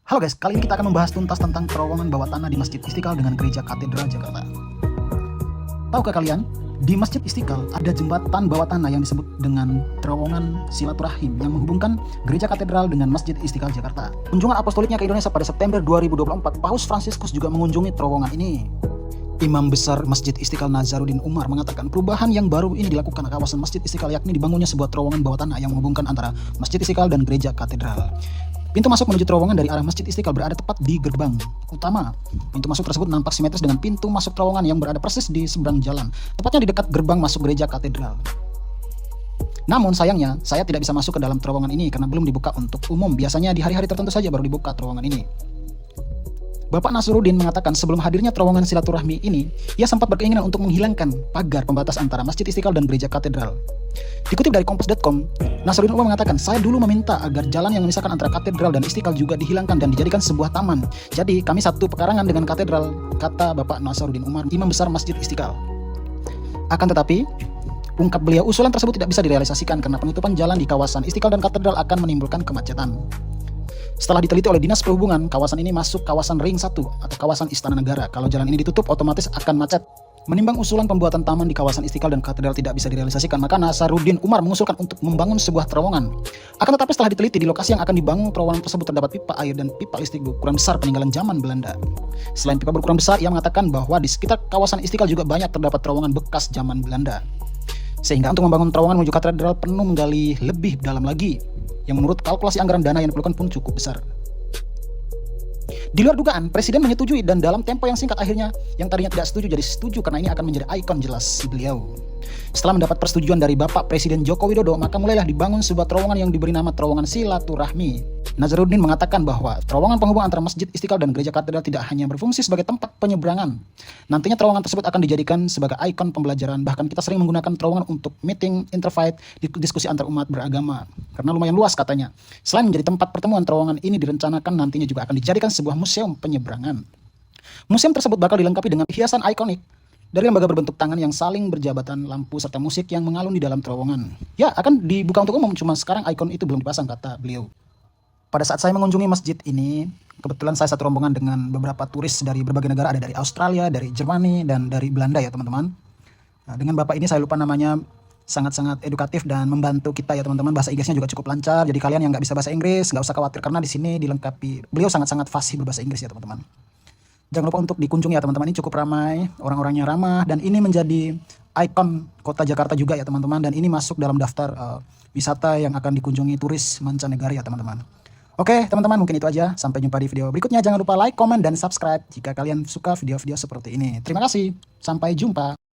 Halo guys, kali ini kita akan membahas tuntas tentang terowongan bawah tanah di Masjid Istiqlal dengan Gereja Katedral Jakarta. Tahukah kalian, di Masjid Istiqlal ada jembatan bawah tanah yang disebut dengan terowongan silaturahim yang menghubungkan Gereja Katedral dengan Masjid Istiqlal Jakarta. Kunjungan apostoliknya ke Indonesia pada September 2024, Paus Fransiskus juga mengunjungi terowongan ini. Imam Besar Masjid Istiqlal Nazaruddin Umar mengatakan perubahan yang baru ini dilakukan ke kawasan Masjid Istiqlal, yakni dibangunnya sebuah terowongan bawah tanah yang menghubungkan antara Masjid Istiqlal dan Gereja Katedral. Pintu masuk menuju terowongan dari arah Masjid Istiqlal berada tepat di gerbang utama. Pintu masuk tersebut nampak simetris dengan pintu masuk terowongan yang berada persis di seberang jalan, tepatnya di dekat gerbang masuk Gereja Katedral. Namun sayangnya, saya tidak bisa masuk ke dalam terowongan ini karena belum dibuka untuk umum. Biasanya di hari-hari tertentu saja baru dibuka terowongan ini. Bapak Nasruddin mengatakan sebelum hadirnya terowongan silaturahmi ini, ia sempat berkeinginan untuk menghilangkan pagar pembatas antara Masjid Istiqlal dan Gereja Katedral. Dikutip dari Kompas.com, Nasruddin Umar mengatakan, saya dulu meminta agar jalan yang memisahkan antara Katedral dan Istiqlal juga dihilangkan dan dijadikan sebuah taman. Jadi kami satu pekarangan dengan Katedral, kata Bapak Nasruddin Umar, Imam Besar Masjid Istiqlal. Akan tetapi, ungkap beliau, usulan tersebut tidak bisa direalisasikan karena penutupan jalan di kawasan Istiqlal dan Katedral akan menimbulkan kemacetan. Setelah diteliti oleh Dinas Perhubungan, kawasan ini masuk kawasan Ring 1 atau kawasan Istana Negara. Kalau jalan ini ditutup, otomatis akan macet. Menimbang usulan pembuatan taman di kawasan Istiqlal dan Katedral tidak bisa direalisasikan, maka Nasruddin Umar mengusulkan untuk membangun sebuah terowongan. Akan tetapi setelah diteliti, di lokasi yang akan dibangun terowongan tersebut terdapat pipa air dan pipa listrik berukuran besar peninggalan zaman Belanda. Selain pipa berukuran besar, ia mengatakan bahwa di sekitar kawasan Istiqlal juga banyak terdapat terowongan bekas zaman Belanda. Sehingga untuk membangun terowongan menuju Katedral perlu menggali lebih dalam lagi, yang menurut kalkulasi anggaran dana yang diperlukan pun cukup besar. Di luar dugaan, Presiden menyetujui dan dalam tempo yang singkat akhirnya yang tadinya tidak setuju jadi setuju karena ini akan menjadi ikon jelas beliau. Setelah mendapat persetujuan dari Bapak Presiden Joko Widodo, maka mulailah dibangun sebuah terowongan yang diberi nama terowongan silaturahmi. Nazarudin mengatakan bahwa terowongan penghubung antara Masjid Istiqlal dan Gereja Katedral tidak hanya berfungsi sebagai tempat penyeberangan. Nantinya terowongan tersebut akan dijadikan sebagai ikon pembelajaran. Bahkan kita sering menggunakan terowongan untuk meeting, interfaith, diskusi antar umat beragama. Karena lumayan luas katanya. Selain menjadi tempat pertemuan, terowongan ini direncanakan nantinya juga akan dijadikan sebuah museum penyeberangan. Museum tersebut bakal dilengkapi dengan hiasan ikonik dari lembaga berbentuk tangan yang saling berjabatan, lampu, serta musik yang mengalun di dalam terowongan. Ya, akan dibuka untuk umum, cuma sekarang ikon itu belum dipasang, kata beliau. Pada saat saya mengunjungi masjid ini, kebetulan saya satu rombongan dengan beberapa turis dari berbagai negara, ada dari Australia, dari Jerman, dan dari Belanda ya teman-teman. Nah, dengan bapak ini saya lupa namanya, sangat-sangat edukatif dan membantu kita ya teman-teman. Bahasa Inggrisnya juga cukup lancar, jadi kalian yang nggak bisa bahasa Inggris nggak usah khawatir karena di sini dilengkapi. Beliau sangat-sangat fasih berbahasa Inggris ya teman-teman. Jangan lupa untuk dikunjungi ya teman-teman, ini cukup ramai, orang-orangnya ramah, dan ini menjadi ikon kota Jakarta juga ya teman-teman, dan ini masuk dalam daftar wisata yang akan dikunjungi turis mancanegara ya teman-teman. Oke teman-teman, mungkin itu aja, sampai jumpa di video berikutnya. Jangan lupa like, comment, dan subscribe jika kalian suka video-video seperti ini. Terima kasih, sampai jumpa.